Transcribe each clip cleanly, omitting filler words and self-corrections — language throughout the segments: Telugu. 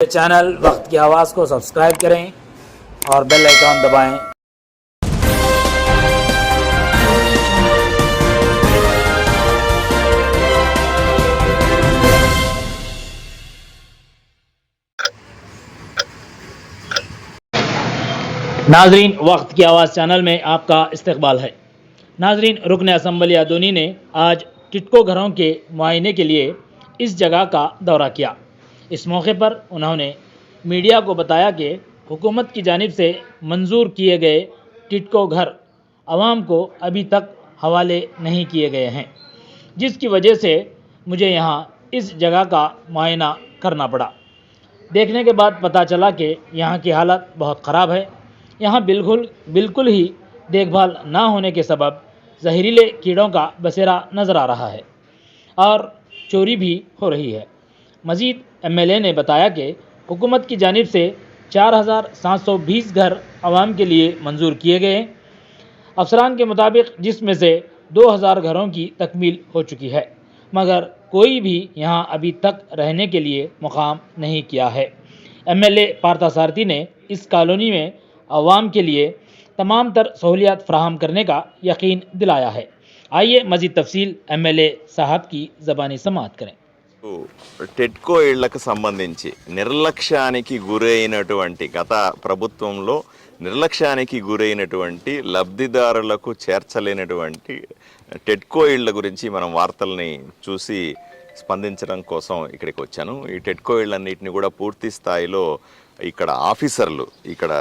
चैनल वक्त की आवाज़ को सब्सक्राइब करें और बेल आइकॉन दबाएं। नाजरीन, वक्त की आवाज़ चैनल में आपका इस्तकबाल है। नाजरीन, रुकन असम्बली अदोनी ने आज टिटको घरों के मुआयने के लिए इस जगह का दौरा किया। इस मौके पर उन्होंने मीडिया को बताया कि हुकूमत की जानिब से मंजूर किए गए टिटको घर आवाम को अभी तक हवाले नहीं किए गए हैं, जिसकी वजह से मुझे यहाँ इस जगह का मुआयना करना पड़ा। देखने के बाद पता चला कि यहाँ की हालत बहुत ख़राब है। यहाँ बिल्कुल ही देखभाल ना होने के सबब जहरीले कीड़ों का बसेरा नज़र आ रहा है और चोरी भी हो रही है। मज़ीद एमएलए ने बताया कि हुकूमत की जानिब से 4720 घर आवाम के लिए मंजूर किए गए अफसरान के मुताबिक, जिसमें से 2000 घरों की तकमील हो चुकी है, मगर कोई भी यहाँ अभी तक रहने के लिए मुकाम नहीं किया है। एमएलए पार्थसारथी ने इस कॉलोनी में आवाम के लिए तमाम तर सहूलियात फ्राहम करने का यकीन दिलाया है। आइए मज़ीद तफसील एमएलए साहब की ज़बानी समाअत करें। టిట్కో ఇళ్లకు సంబంధించి నిర్లక్ష్యానికి గురైనటువంటి గత ప్రభుత్వంలో నిర్లక్ష్యానికి గురైనటువంటి లబ్ధిదారులకు చేర్చలేనటువంటి టిట్కో ఇళ్ల గురించి మనం వార్తల్ని చూసి స్పందించడం కోసం ఇక్కడికి వచ్చాను. ఈ టిట్కో ఇళ్ళన్నిటిని కూడా పూర్తి స్థాయిలో ఇక్కడ ఆఫీసర్లు ఇక్కడ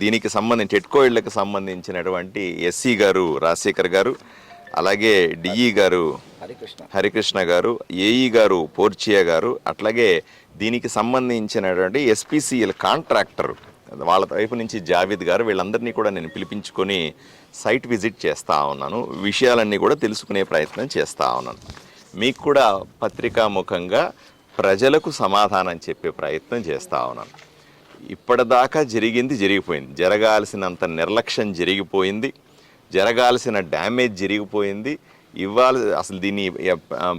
దీనికి సంబంధించి టిట్కో ఇళ్లకు సంబంధించినటువంటి ఎస్సీ గారు రాజశేఖర్ గారు, అలాగే డిఈ గారు హరికృష్ణ గారు, ఏఈ గారు పోర్చియా గారు, అట్లాగే దీనికి సంబంధించినటువంటి ఎస్పీసీఎల్ కాంట్రాక్టర్ వాళ్ళ వైపు నుంచి జావేద్ గారు, వీళ్ళందరినీ కూడా నేను పిలిపించుకొని సైట్ విజిట్ చేస్తూ ఉన్నాను. విషయాలన్నీ కూడా తెలుసుకునే ప్రయత్నం చేస్తూ ఉన్నాను. మీకు కూడా పత్రికాముఖంగా ప్రజలకు సమాధానం చెప్పే ప్రయత్నం చేస్తూ ఉన్నాను. ఇప్పటిదాకా జరిగిపోయింది. జరగాల్సినంత నిర్లక్ష్యం జరిగిపోయింది, జరగాల్సిన డ్యామేజ్ జరిగిపోయింది. అసలు దీని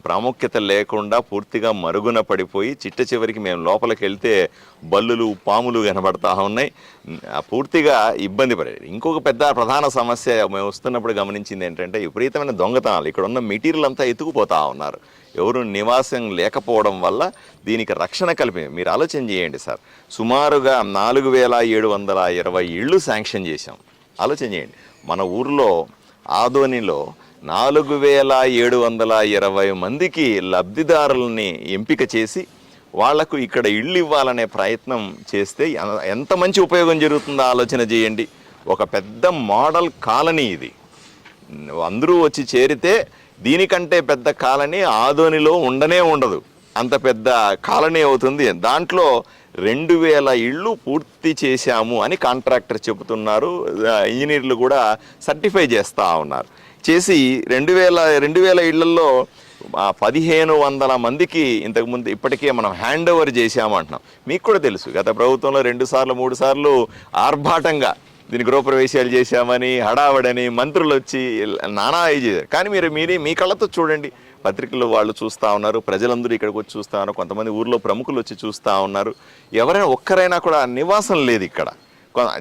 ప్రాముఖ్యత లేకుండా పూర్తిగా మరుగున పడిపోయి చిట్ట చివరికి మేము లోపలికి వెళ్తే బల్లులు పాములు కనబడతా ఉన్నాయి. పూర్తిగా ఇబ్బంది పడేది. ఇంకొక ప్రధాన సమస్య మేము వస్తున్నప్పుడు గమనించింది ఏంటంటే విపరీతమైన దొంగతనాలు. ఇక్కడ ఉన్న మెటీరియల్ అంతా ఎత్తుకుపోతా ఉన్నారు. ఎవరు నివాసం లేకపోవడం వల్ల దీనికి రక్షణ కలిపి మీరు ఆలోచన చేయండి సార్. సుమారుగా 4720 ఇళ్ళు శాంక్షన్ చేశాం. ఆలోచన చేయండి, మన ఊర్లో ఆదోనిలో 4720 మందికి లబ్ధిదారులని ఎంపిక చేసి వాళ్లకు ఇక్కడ ఇళ్ళు ఇవ్వాలనే ప్రయత్నం చేస్తే ఎంత మంచి ఉపయోగం జరుగుతుందో ఆలోచన చేయండి. ఒక పెద్ద మోడల్ కాలనీ ఇది. అందరూ వచ్చి చేరితే దీనికంటే పెద్ద కాలనీ ఆదోనిలో ఉండదు. అంత పెద్ద కాలనీ అవుతుంది. దాంట్లో 2000 ఇళ్ళు పూర్తి చేశాము అని కాంట్రాక్టర్ చెబుతున్నారు. ఇంజనీర్లు కూడా సర్టిఫై చేస్తూ ఉన్నారు. చేసి 2000 ఇళ్లలో 1500 మందికి ఇంతకుముందు ఇప్పటికే మనం హ్యాండ్ ఓవర్ చేశామంటున్నాం. మీకు కూడా తెలుసు, గత ప్రభుత్వంలో 2 సార్లు 3 సార్లు ఆర్భాటంగా దీని గృహప్రవేశాలు చేశామని హడావడని మంత్రులు వచ్చి నానా చేశారు. కానీ మీరు మీ కళ్ళతో చూడండి, పత్రికలు వాళ్ళు చూస్తూ ఉన్నారు, ప్రజలందరూ ఇక్కడికి వచ్చి చూస్తూ ఉన్నారు, కొంతమంది ఊర్లో ప్రముఖులు వచ్చి చూస్తూ ఉన్నారు. ఎవరైనా ఒక్కరైనా కూడా నివాసం లేదు ఇక్కడ.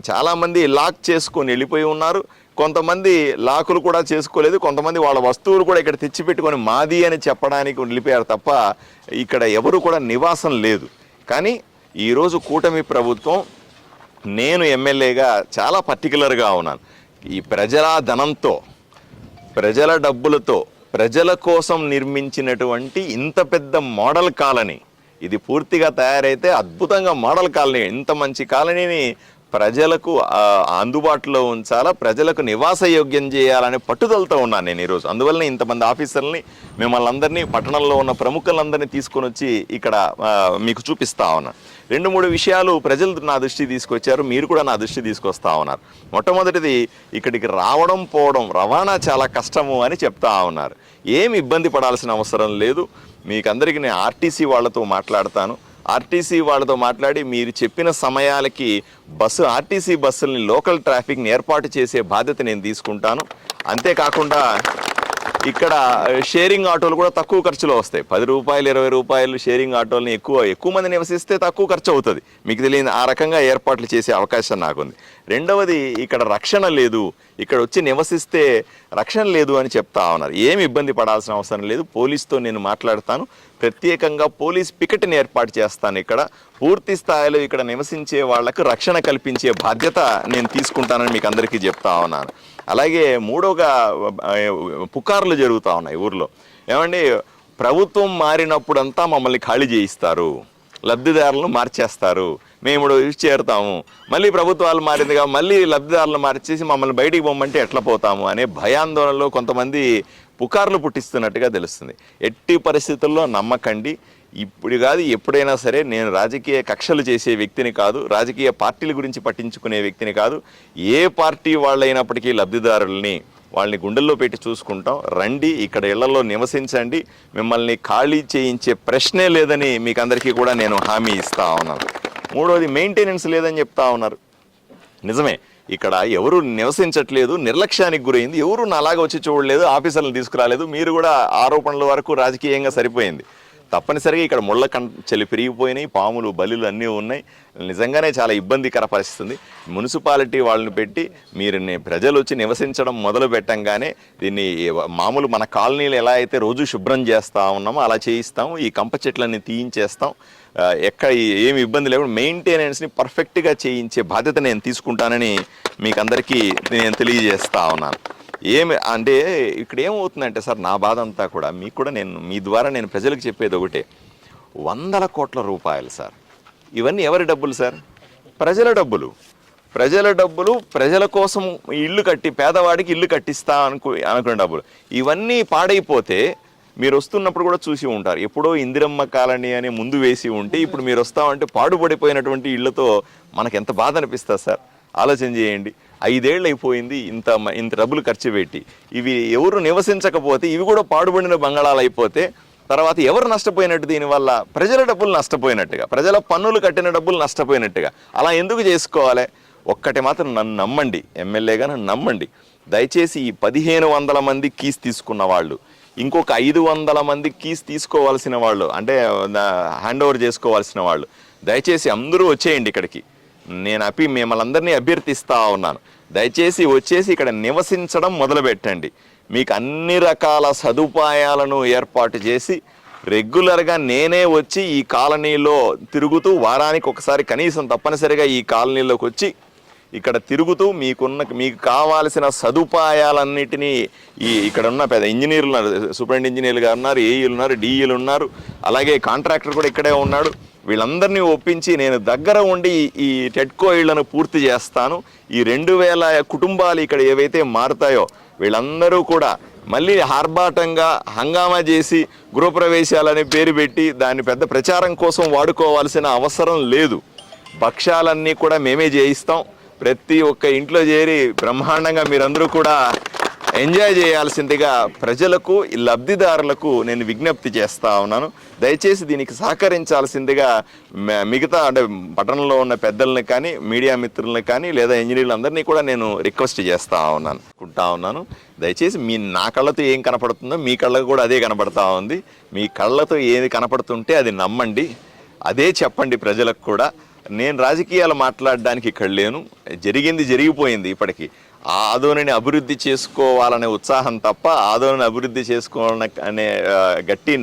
చాలామంది లాక్ చేసుకొని వెళ్ళిపోయి ఉన్నారు. కొంతమంది లాకులు కూడా చేసుకోలేదు. కొంతమంది వాళ్ళ వస్తువులు కూడా ఇక్కడ తెచ్చిపెట్టుకొని మాది అని చెప్పడానికి వెళ్ళిపోయారు తప్ప ఇక్కడ ఎవరు కూడా నివాసం లేదు. కానీ ఈరోజు కూటమి ప్రభుత్వం, నేను ఎమ్మెల్యేగా చాలా పర్టికులర్గా ఉన్నాను. ఈ ప్రజల ధనంతో, ప్రజల డబ్బులతో, ప్రజల కోసం నిర్మించినటువంటి ఇంత పెద్ద మోడల్ కాలనీ, ఇది పూర్తిగా తయారైతే అద్భుతంగా మోడల్ కాలనీ, ఇంత మంచి కాలనీని ప్రజలకు అందుబాటులో ఉంచాలా, ప్రజలకు నివాసయోగ్యం చేయాలనే పట్టుదలతో ఉన్నాను నేను ఈరోజు. అందువల్ల ఇంతమంది ఆఫీసర్లని, మిమ్మల్ని అందరినీ, పట్టణంలో ఉన్న ప్రముఖులందరినీ తీసుకొని వచ్చి ఇక్కడ మీకు చూపిస్తా ఉన్నాను. 2-3 విషయాలు ప్రజలు నా దృష్టి తీసుకొచ్చారు, మీరు కూడా నా దృష్టి తీసుకొస్తా ఉన్నారు. మొట్టమొదటిది, ఇక్కడికి రావడం పోవడం రవాణా చాలా కష్టము అని చెప్తా ఉన్నారు. ఏమి ఇబ్బంది పడాల్సిన అవసరం లేదు. మీకందరికీ నేను ఆర్టీసీ వాళ్ళతో మాట్లాడతాను. ఆర్టీసీ వాళ్ళతో మాట్లాడి మీరు చెప్పిన సమయాలకి ఆర్టీసీ బస్సుల్ని, లోకల్ ట్రాఫిక్ని ఏర్పాటు చేసే బాధ్యత నేను తీసుకుంటాను. అంతేకాకుండా ఇక్కడ షేరింగ్ ఆటోలు కూడా తక్కువ ఖర్చులో వస్తాయి. 10 రూపాయలు 20 రూపాయలు షేరింగ్ ఆటోలని ఎక్కువ మంది నివసిస్తే తక్కువ ఖర్చు అవుతుంది. మీకు తెలియదు, ఆ రకంగా ఏర్పాట్లు చేసే అవకాశం నాకుంది. రెండవది, ఇక్కడ రక్షణ లేదు, ఇక్కడ వచ్చి నివసిస్తే రక్షణ లేదు అని చెప్తా ఉన్నారు. ఏమి ఇబ్బంది పడాల్సిన అవసరం లేదు, పోలీస్తో నేను మాట్లాడతాను, ప్రత్యేకంగా పోలీస్ పికెట్ని ఏర్పాటు చేస్తాను. ఇక్కడ పూర్తి స్థాయిలో ఇక్కడ నివసించే వాళ్లకు రక్షణ కల్పించే బాధ్యత నేను తీసుకుంటానని మీకు అందరికీ చెప్తా ఉన్నాను. అలాగే మూడోగా పుకార్లు జరుగుతూ ఉన్నాయి ఊర్లో. ఏమండి, ప్రభుత్వం మారినప్పుడంతా మమ్మల్ని ఖాళీ చేయిస్తారు, లబ్ధిదారులను మార్చేస్తారు, మేము చేరుతాము, మళ్ళీ ప్రభుత్వాలు మారిందిగా మళ్ళీ లబ్ధిదారులను మార్చేసి మమ్మల్ని బయటికి పొమ్మంటే ఎట్లా పోతాము అనే భయాందోళనలో కొంతమంది పుకార్లు పుట్టిస్తున్నట్టుగా తెలుస్తుంది. ఎట్టి పరిస్థితుల్లో నమ్మకండి. ఇప్పుడు కాదు, ఎప్పుడైనా సరే నేను రాజకీయ కక్షలు చేసే వ్యక్తిని కాదు, రాజకీయ పార్టీల గురించి పట్టించుకునే వ్యక్తిని కాదు. ఏ పార్టీ వాళ్ళైనప్పటికీ లబ్ధిదారుల్ని వాళ్ళని గుండెల్లో పెట్టి చూసుకుంటాం. రండి, ఇక్కడ ఇళ్లలో నివసించండి, మిమ్మల్ని ఖాళీ చేయించే ప్రశ్నే లేదని మీకు అందరికీ కూడా నేను హామీ ఇస్తా ఉన్నాను. మూడోది, మెయింటెనెన్స్ లేదని చెప్తా ఉన్నారు. నిజమే, ఇక్కడ ఎవరు నివసించట్లేదు, నిర్లక్ష్యానికి గురైంది, ఎవరు అలాగే వచ్చి చూడలేదు, ఆఫీసర్లను తీసుకురాలేదు. మీరు కూడా ఆరోపణల వరకు రాజకీయంగా సరిపోయింది. తప్పనిసరిగా ఇక్కడ ముళ్ళ చలి పెరిగిపోయినాయి, పాములు బలులు అన్నీ ఉన్నాయి. నిజంగానే చాలా ఇబ్బందికర పరిస్థితి ఉంది. మున్సిపాలిటీ వాళ్ళని పెట్టి మీరు ప్రజలు వచ్చి నివసించడం మొదలు పెట్టంగానే దీన్ని మామూలు మన కాలనీలు ఎలా అయితే రోజు శుభ్రం చేస్తూ ఉన్నామో అలా చేయిస్తాము, ఈ కంప చెట్లన్నీ తీయించేస్తాం, ఎక్కడ ఏమి ఇబ్బంది లేకుండా మెయింటెనెన్స్ని పర్ఫెక్ట్గా చేయించే బాధ్యత నేను తీసుకుంటానని మీకు అందరికీ నేను తెలియజేస్తా ఉన్నాను. ఏమి అంటే ఇక్కడ ఏమవుతుందంటే సార్, నా బాధ అంతా కూడా మీకు కూడా నేను మీ ద్వారా నేను ప్రజలకు చెప్పేది ఒకటే, 100 కోట్ల రూపాయలు సార్. ఇవన్నీ ఎవరి డబ్బులు సార్? ప్రజల డబ్బులు. ప్రజల డబ్బులు, ప్రజల కోసం ఇల్లు కట్టి పేదవాడికి ఇల్లు కట్టిస్తా అనుకునే డబ్బులు. ఇవన్నీ పాడైపోతే మీరు వస్తున్నప్పుడు కూడా చూసి ఉంటారు, ఎప్పుడో ఇందిరమ్మ కాలనీ అని ముందు వేసి ఉంటే ఇప్పుడు మీరు వస్తామంటే పాడుపడిపోయినటువంటి ఇళ్లతో మనకు ఎంత బాధ అనిపిస్తుంది సార్? ఆలోచన చేయండి. 5 ఏళ్ళు అయిపోయింది ఇంత డబ్బులు ఖర్చు పెట్టి, ఇవి ఎవరు నివసించకపోతే ఇవి కూడా పాడుబడిన బంగాళాలు అయిపోతే తర్వాత ఎవరు నష్టపోయినట్టు? దీనివల్ల ప్రజల డబ్బులు నష్టపోయినట్టుగా, ప్రజల పన్నులు కట్టిన డబ్బులు నష్టపోయినట్టుగా. అలా ఎందుకు చేసుకోవాలి? ఒక్కటి మాత్రం నన్ను నమ్మండి, ఎమ్మెల్యేగా నన్ను నమ్మండి. దయచేసి ఈ 1500 మంది కీస్ తీసుకున్న వాళ్ళు, ఇంకొక 500 మంది కీస్ తీసుకోవాల్సిన వాళ్ళు, అంటే హ్యాండ్ ఓవర్ చేసుకోవాల్సిన వాళ్ళు, దయచేసి అందరూ వచ్చేయండి ఇక్కడికి. నేను మిమ్మల్ని అందరినీ అభ్యర్థిస్తా ఉన్నాను, దయచేసి వచ్చేసి ఇక్కడ నివసించడం మొదలుపెట్టండి. మీకు అన్ని రకాల సదుపాయాలను ఏర్పాటు చేసి రెగ్యులర్గా నేనే వచ్చి ఈ కాలనీలో తిరుగుతూ, వారానికి ఒకసారి కనీసం తప్పనిసరిగా ఈ కాలనీలోకి వచ్చి ఇక్కడ తిరుగుతూ మీకు కావాల్సిన సదుపాయాలన్నిటినీ ఇక్కడ ఉన్న పెద్ద ఇంజనీర్లు ఉన్నారు, సూపరింటెండెంట్ ఇంజనీర్లు గారు ఉన్నారు, ఏఈలు ఉన్నారు, డిఈలు ఉన్నారు, అలాగే కాంట్రాక్టర్ కూడా ఇక్కడే ఉన్నాడు. వీళ్ళందరినీ ఒప్పించి నేను దగ్గర ఉండి ఈ టెడ్కో ఇళ్లను పూర్తి చేస్తాను. ఈ 2000 కుటుంబాలు ఇక్కడ ఏవైతే మారుతాయో వీళ్ళందరూ కూడా మళ్ళీ ఆర్భాటంగా హంగామా చేసి గృహప్రవేశాలని పేరు పెట్టి దాన్ని పెద్ద ప్రచారం కోసం వాడుకోవాల్సిన అవసరం లేదు. భక్ష్యాలన్నీ కూడా మేమే చేయిస్తాం. ప్రతి ఒక్క ఇంట్లో చేరి బ్రహ్మాండంగా మీరందరూ కూడా ఎంజాయ్ చేయాల్సిందిగా ప్రజలకు, లబ్ధిదారులకు నేను విజ్ఞప్తి చేస్తా ఉన్నాను. దయచేసి దీనికి సహకరించాల్సిందిగా మిగతా అంటే పట్టణంలో ఉన్న పెద్దల్ని కానీ, మీడియా మిత్రులని కానీ, లేదా ఇంజనీర్లందరినీ కూడా నేను రిక్వెస్ట్ చేస్తా ఉన్నాను. దయచేసి నా కళ్ళతో ఏం కనపడుతుందో మీ కళ్ళకు కూడా అదే కనపడతా ఉంది. మీ కళ్ళతో ఏది కనపడుతుంటే అది నమ్మండి, అదే చెప్పండి ప్రజలకు కూడా. నేను రాజకీయాలు మాట్లాడడానికి ఇక్కడ లేను. జరిగిపోయింది. ఇప్పటికీ ఆదోనిని అభివృద్ధి చేసుకోవాలనే ఉత్సాహం తప్ప, ఆదోనిని అభివృద్ధి చేసుకోవాలనే గట్టి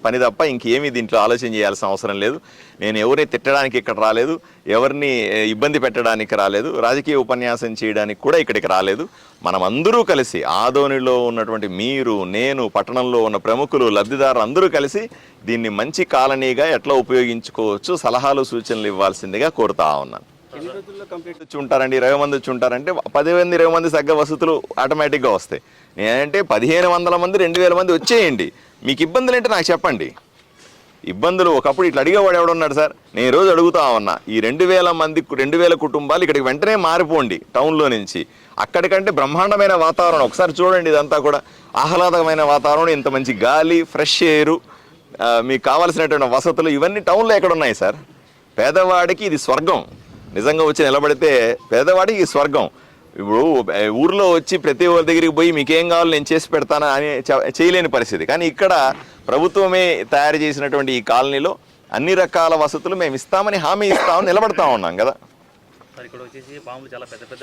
పని తప్ప ఇంకేమీ దీంట్లో ఆలోచన చేయాల్సిన అవసరం లేదు. నేను ఎవరిని తిట్టడానికి ఇక్కడ రాలేదు, ఎవరిని ఇబ్బంది పెట్టడానికి రాలేదు, రాజకీయ ఉపన్యాసం చేయడానికి కూడా ఇక్కడికి రాలేదు. మనం అందరూ కలిసి, ఆదోనిలో ఉన్నటువంటి మీరు, నేను, పట్టణంలో ఉన్న ప్రముఖులు, లబ్ధిదారులు అందరూ కలిసి దీన్ని మంచి కాలనీగా ఎట్లా ఉపయోగించుకోవచ్చు సలహాలు, సూచనలు ఇవ్వాల్సిందిగా కోరుతా ఉన్నాను. కంప్లీట్ వచ్చి ఉంటారండి, 20 మంది వచ్చి ఉంటారంటే 10 మంది 20 మంది సగ్గ వసతులు ఆటోమేటిక్గా వస్తాయి. నేనంటే 1500 మంది 2000 మంది వచ్చేయండి. మీకు ఇబ్బందులు అంటే నాకు చెప్పండి. ఇబ్బందులు ఒకప్పుడు ఇట్లా అడిగేవాడు ఎవడున్నాడు సార్? నేను రోజు అడుగుతా ఉన్నా, ఈ 2000 మంది 2000 కుటుంబాలు ఇక్కడికి వెంటనే మారిపోండి టౌన్లో నుంచి. అక్కడికంటే బ్రహ్మాండమైన వాతావరణం ఒకసారి చూడండి. ఇదంతా కూడా ఆహ్లాదకమైన వాతావరణం, ఇంత మంచి గాలి, ఫ్రెష్ ఎయిర్, మీకు కావాల్సినటువంటి వసతులు ఇవన్నీ టౌన్లో ఎక్కడ ఉన్నాయి సార్? పేదవాడికి ఇది స్వర్గం. నిజంగా వచ్చి నిలబడితే పేదవాడికి స్వర్గం. ఇప్పుడు ఊర్లో వచ్చి ప్రతి ఒక్కరి దగ్గరికి పోయి మీకేం కావాలో నేను చేసి పెడతాను అని చేయలేని పరిస్థితి. కానీ ఇక్కడ ప్రభుత్వమే తయారు చేసినటువంటి ఈ కాలనీలో అన్ని రకాల వసతులు మేము ఇస్తామని హామీ ఇస్తామని నిలబడతా ఉన్నాం కదా. ఇక్కడ వచ్చేసి పాములు చాలా పెద్ద పెద్ద